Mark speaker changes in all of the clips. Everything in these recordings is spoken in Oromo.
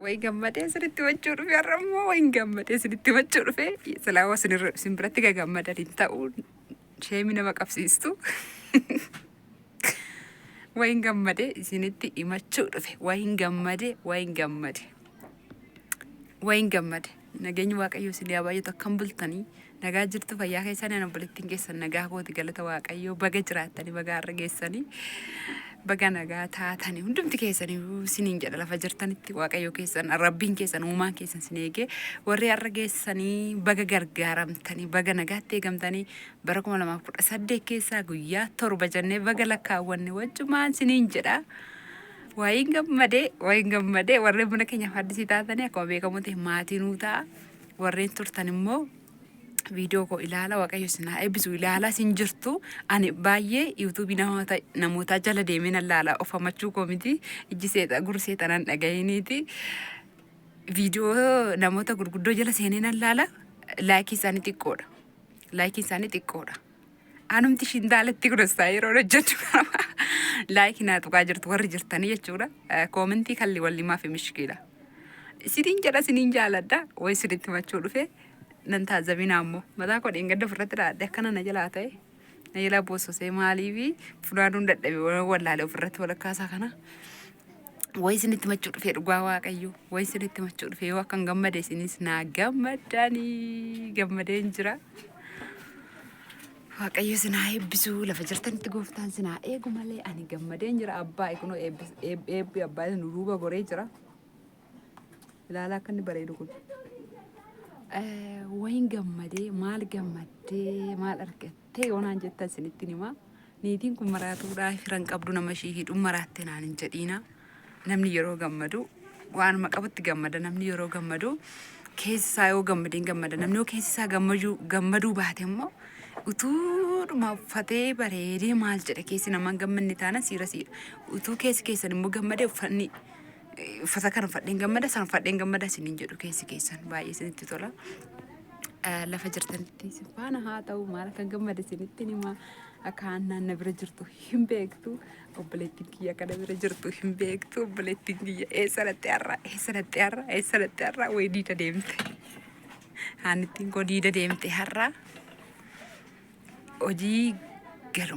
Speaker 1: Way gammadee sirriitti wajjuu dhufe har'ammoo way gammadee sirriitti wajjuu dhufe silaa sin biratti gammadanii ta'uu sheemi nama qabsiistu. Way gammadee isinitti himachuu dhufe way gammadee way gammade. Way gammade. Nageenyi Waaqayyoo isin yaa baay'atu akkam bultanii nagaa jirtu fayyaa keessanii ana obboleettiin keessan nagaa kooti galata Waaqayyoo baga jiraattanii baga har'a geessanii. Baga nagaa taatanii hundumti keessanii isiniin jedha lafa jirtanitti Waaqayyoo keessan Rabbiin keessan uumaan keessan isin eegee warri har'a geessanii baga gargaaramtanii baga nagaatti eegamtanii bara 2018 keessaa guyyaa torba jennee baga lakkaawwanne wajjumaan isiniin jedha. Way gammadee warreen buna keenyaaf addisii taatanii akkuma beekamu ta'e maatii nuu ta'a warreen turtan immoo video ko ilaala Waaqayyo sinaa eebbisu ilaala sin jirtu ani baay'ee YouTube namoota jala deemeen ilaala ofamachuu komiti ijji seeta gurseetanan dhagayiniiti video namoota gurguddoo jala seeneen ilaala laayikii isaanii xiqqoodha anumti shindaaletti gurastaa yeroo hojjetu laayikii naa tuqaa jirtu warri jirtanii jechuudha koomentii kalli wallimaa fi mishkiila siniin jaaladha way sinitti machuu dhufe nan taazabina ammoo mataa koo dheengadda ofirratti dhaadhe akkana na jalaa ta'e na jalaa boososee maaliifi funaanuun dadhabe wallaalee ofirratti walakkaasaa kana way sinitti machuu dhufe dhugaa Waaqayyo way sinitti machuu dhufe yoo akkan gammade isinis naa gammadanii gammadeen jira Waaqayyo sinaa eebbisu lafa jirtanitti gooftaan sinaa eegu malee ani gammadeen jira abbaa ekunoo eebbi abbaa nu duuba goree jira ilaalaa akka inni bareedu kun wayin gammadee maal argattee yoonaan jettan isinitti hima niitiin kun maraatuudhaa firan qabdu nama ishii hidhuun maraatte naan hin jedhiina namni yeroo gammadu waanuma qabutti gammada namni yeroo gammadu keessisaa yoo gammadeen gammada namni yoo keessisaa gammaduu baate immoo utuudhuma uffatee bareedee maal jedhe keessi namaan gammanni taana siira utuu keessan immoo gammadee uffanni uffata kan uffadheen gammada san uffadheen gammada isiniin jedhu keessi keessan baay'ee isinitti tola lafa jirtanitti sifaana haa ta'u maal akka gammada isinitti hima akka annaan na bira jirtu hin beektu obboleettiin kiyya kana bira jirtu hin beektu obboleettiin kiyya eessa dhatte har'a way diida deemte haanittiin koo diida deemte har'a hojii galu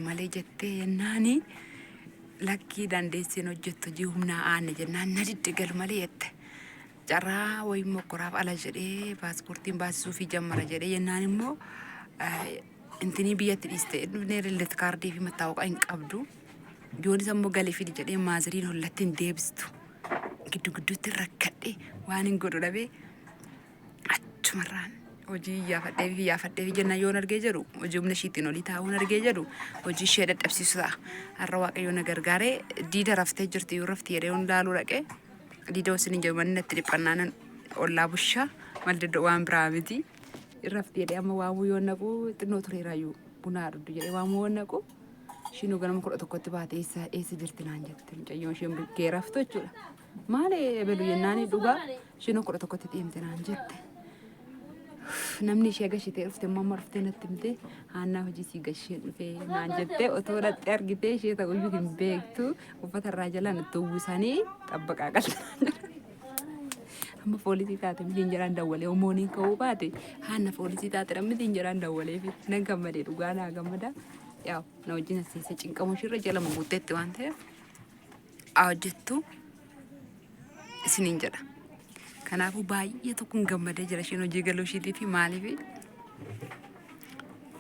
Speaker 1: malee jettee yennaani lakkii dandeessiin hojjettu hojii humnaa aanne jennaan na didde galu malee jette carraa wayii mokkoraaf ala jedhee paaspoortiin baasisuu fi jammara jedhee yennaan immoo intinii biyyatti dhiiste dhufnee rillet kaardii fi mattaawaqaa hin qabdu yoonis ammoo galee fidi jedhee maaziriin hollatti hin deebistu gidduutti rakkadhe waan hin godhu dhabee achumarraan hojii iyyaafadhee jennaan yoon argee jedhu hojii humna ishiitiin olii taa'uun argee jedhu hojii ishee dadhabsiisu ta'a har'a Waaqayyo na gargaaree diida raftee jirti yoo rafti jedhee yoon laaluu dhaqee diida isin hin jedhu manni natti dhiphannaanan ollaa bushaa mal daddoo waan biraa miti rafti jedhee amma waamuu yoon naqu xinnoo tureeraayyuu bunaa dhudhu jedhee waamuu yoon naqu shinuu ganama 11tti baatee eessa jirti naan jette mucayyoon isheen bukkee raftu jechuudha maali ebelu jennaani dhugaa shinuu 11tti deemte naan jette namni ishee gashitee dhufte mamma dhuftee natti himte haannaa hojii sii gasheen dhufee naan jettee otoo dhattee argitee ishee ta'uyyuu hin beektu uffata irraa jala nutti uwwisanii xabbaqaa qal'an amma poolisii taate mitiin jedhaan dawwalee homooniin ka'uu baate haanna poolisii taate mitiin jedhaan dawwalee fi nan gammadee dhugaa naa gammada yaa na wajjin asiisee cinqamuu ishirra jala muguutteetti waan ta'eef hojjettu isiniin jedha. Kanaafuu baay'ee tokkoon gammadee jira isheen hojii galuu ishiitii fi maaliif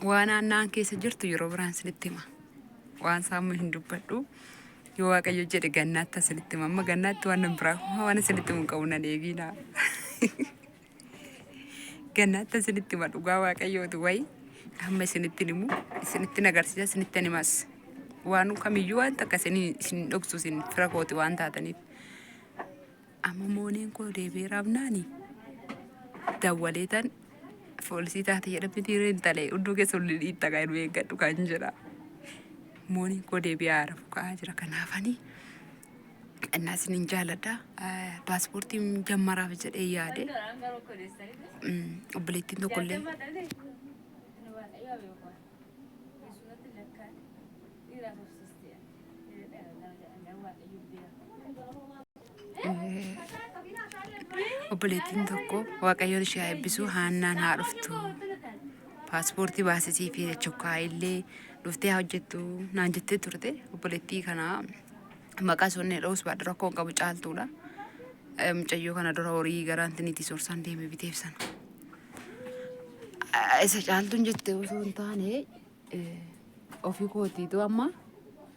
Speaker 1: waan aannaan keessa jirtu yeroo biraan isinitti hima waan saamuu hin dubbadhu yoo Waaqayyo jedhe gannaatti isinitti hima amma gannaatti waan biraa waan isinitti himu qabu nan eegiina gannaatti isinitti hima dhugaa Waaqayyooti wayi amma isinitti himu isinitti agarsiisa isinitti himas waan kamiyyuu waan takka isin dhoksu isin fira kooti waan taataniif amma mooniin koo deebi'ee raabnaani dawwaleetan poolisii taate jedhamti tiireen talee hunduu keessa olli dhiitta kan eeggadhu kan jedha mooniin koo deebi'ee haarafu ka'aa jira kanaafanii innaas nin jaaladha paaspoortiin jammaraaf jedhee yaade obboleettiin tokkollee obboleettiin tokko waaqayyoon ishee eebbisu haannaan haa dhuftu paaspoortii baasisii fi chokkaa illee dhuftee haa hojjettu naan jettee turte obboleettii kana maqaa sonne dhoos baadhira koon qabu caaltuudha. Mucayyoo kana dura horii garaantiniiti soorsan deemee biteef sana. Isa caaltuun jettee osoo hin taane ofii kootiitu amma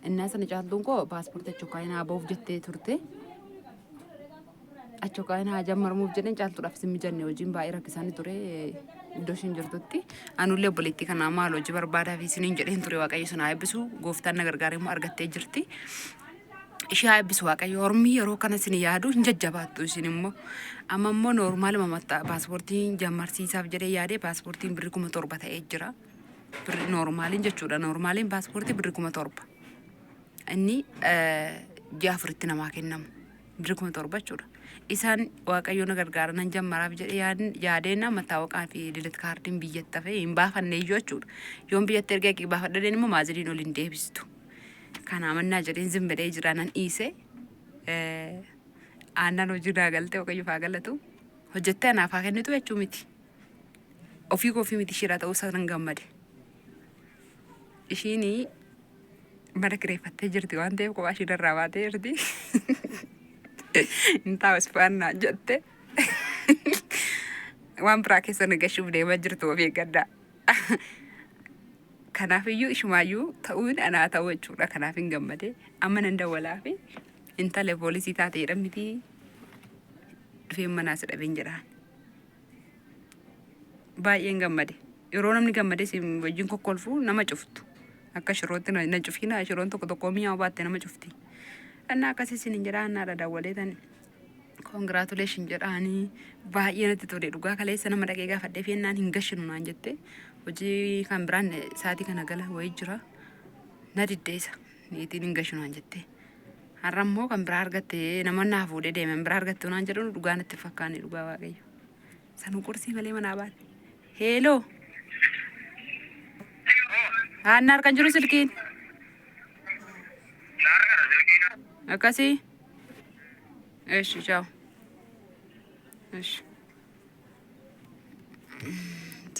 Speaker 1: innaa sana caaltuun koo paaspoortii chokkaa naa ba'uuf jettee turte. Achokkaan haa jammarmuuf jedhan caaltuudhaaf simmi jenne hojiin baay'ee rakkisaanii ture iddoo isheen jirtutti. Anullee obboleettii kanaa maal hojii barbaadaa fi isiniin jedheen ture waaqayyo sana haa eebbisu gooftaan na gargaaree immoo argattee jirti. Ishee haa eebbisu waaqayyo hormii yeroo kana isin yaadu hin jajjabaattu isin immoo amma immoo noormaal mamatta paaspoortiin jammarsiisaaf jedhee yaadee paaspoortiin birri 7,000 ta'ee jira. Birri noormaaliin jechuudha noormaaliin paaspoortii birri 7,000. Inni ji'a afuritti namaa kennamu birri 7,000 jechuudha. Isaan waaqayyoon gargaaran nan jammaraaf jedhee yaadeenna mattaawaqaa fi dilet kaardiin biyyatti hafe hin baafanne iyyuu jechuudha. Yoon biyyatti erga baafadheen immoo maaziliin ol hin deebistu. Kana mannaa jedheen zimbadee jira nan dhiise. Aannan hojii naa galte waaqayyo faa galatu. Hojjettee anaaf haa kennitu jechuu miti. Ofii kofii miti shiraa ta'uu isaa nan gammade. Ishiin mana kireeffattee jirti waan ta'eef kophaa ishii irraa baatee jirti. Intaa wasfaannaa jette waan biraa keessa nagashuuf deemaa jirtu of eeggadhaa. Kanaafiyyuu ishumaayyuu ta'uun anaa ta'u jechuudha. Kanaaf hin gammade amma nan dawwalaa fi intala poolisii taatee jedhamti dhufeen manaas dhabeen jedhaan. Baay'een gammade yeroo namni gammade isin wajjin kokkolfu nama cuftu akka shirootti na cufina shiroon tokko mi'aa baatte nama cufti. Anna akkasii isin jedhaan naadha dawwaleetan congratulation jedhaanii baay'ee natti tole dhugaa kaleessa nama dhaqee gaafadhee feennaan hin gashinu naan jette hojii kan biraan saatii kana gala wayii jira na diddeessa niitiin hin gashinu naan jette har'a immoo kan biraa argatte nama naa fuudhee deeman biraa argatte naan jedhu dhugaa natti fakkaanne dhugaa waaqayyo sanuu qursii malee manaa baate heeloo haanna harkan jiru silkiin akkasii eesh ciao eesh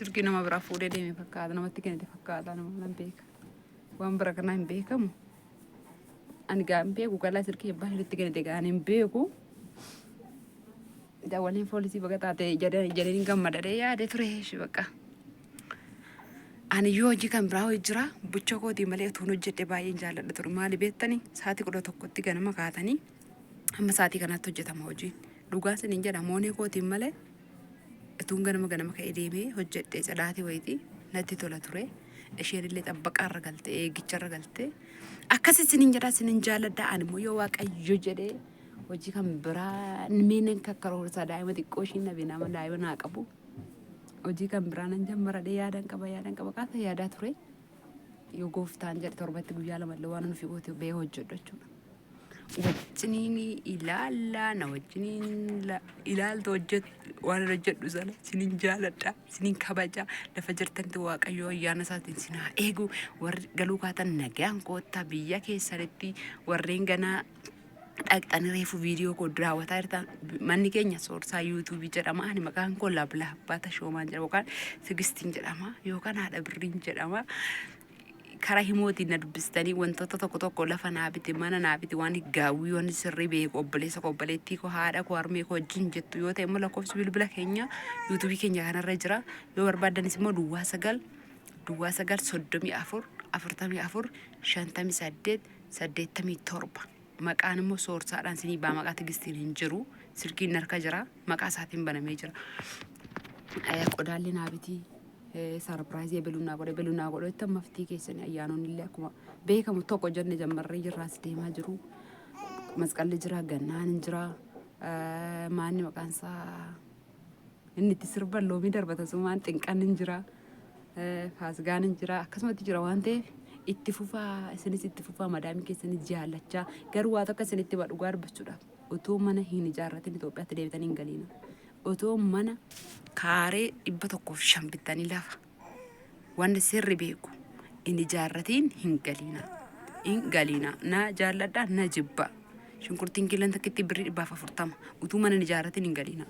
Speaker 1: silkii nama biraa fuudhee deeme fakkaata namatti kennite fakkaata nama nan beeka waan bira kanaa hin beekamu ani gaa hin beeku galaa silkii abbaa isheetti kennite gaa hin beeku daawwaliin poolisii baga taate jedheen gammadadhee yaade ture eesh bakka ani yoo hojii kan biraa hojii jira bucha kootii malee utuun hojjedhe baay'een jaalladha ture maali beektanii sa'aatii 11tti ganama kaatanii amma sa'aatii kanatti hojjetama hojiin dhugaan siniin jedha moonee kootiin malee utuun ganama ka'ee deemee hojjedhe sadaatii wayitii natti tola ture isheen illee xabbaqaarra galte eegicharra galte akkasii siniin jedha siniin jaalladha ani immoo yoo waaqayyo jedhee hojii kan biraa miinen kakkaroorsaa daa'ima xiqqoo ishiin nabi nama daa'ima naa qabu. Hojii kan biraan jammaradhee yaadan qaba kaasa yaadaa ture yoo gooftaan jedhe torbatti guyyaa lama illee waan nufi goote bee hojjedhu jechuudha. Wajjiniin ilaallaa na wajjiniin ilaaltu waan hojjedhu sana siniin jaaladha siniin kabaja lafa jirtanitti waaqayyo ayyaana isaatiin sinaa eegu warri galuu kaatan nagaan koottaa biyya keessanitti warreen ganaa dhaqxanii reefu viidiyoo koo daawwataa jirtan manni keenya soorsaa yuutuubii jedhama ani maqaan koo Lablaa Abbaata Shoomaan jedhama yookaan Sigistiin jedhama yookaan Haadha Birriin jedhama karaa himootiin na dubbistanii wantoota tokko lafa naa biti mana naa biti waan gaawwii waan sirrii beeku obboleessa koo obboleettii koo haadha koo harmee koo wajjin jettu yoo ta'e immoo lakkoofsi bilbila keenya yuutuubii keenya kanarra jira yoo barbaaddanis immoo duwwaa sagal 34 44 58 87 maqaan immoo soorsaadhaan sinii baa maqaa Tigistiin hin jiru silkiin harka jira maqaa isaatiin banamee jira qodaalli naa biti sarpiraayizii beluunaa godhe itti maftii keessanii ayyaanonni illee akkuma beekamu tokko jenne jammarree jirraas deemaa jiru masqalli jira gannaan hin jira maanni maqaan isaa inni itti sirban loomii darbata sumaan xinqan hin jira faasgaan hin jira akkasumatti jira waan ta'eef itti fufaa isinis itti fufaa madaamii keessanii jaallachaa garuu waa tokko isinitti dhugaa dubbachuudhaaf otoo mana hin ijaarratin Itoophiyaatti deebitanii hin galiina otoo mana kaaree 105 bittanii lafa waan sirri beeku hin ijaarratin hin galiina na jaalladha na jibba shunkurtiin kiilan takkitti birrii 140 utuu mana hin ijaarratin hin galiina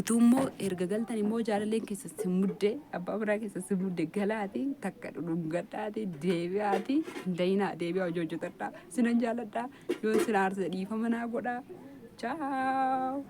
Speaker 1: utummoo erga galtan immoo jaalalleen keessa si muddee abbaa biraa keessa si muddee galaati takka dhudhungadhaati deebi'aati dayinaa deebi'aa hojii hojjetadhaa sinan jaaladhaa yoo sin aarsa dhiifama naa godhaa. Ciao.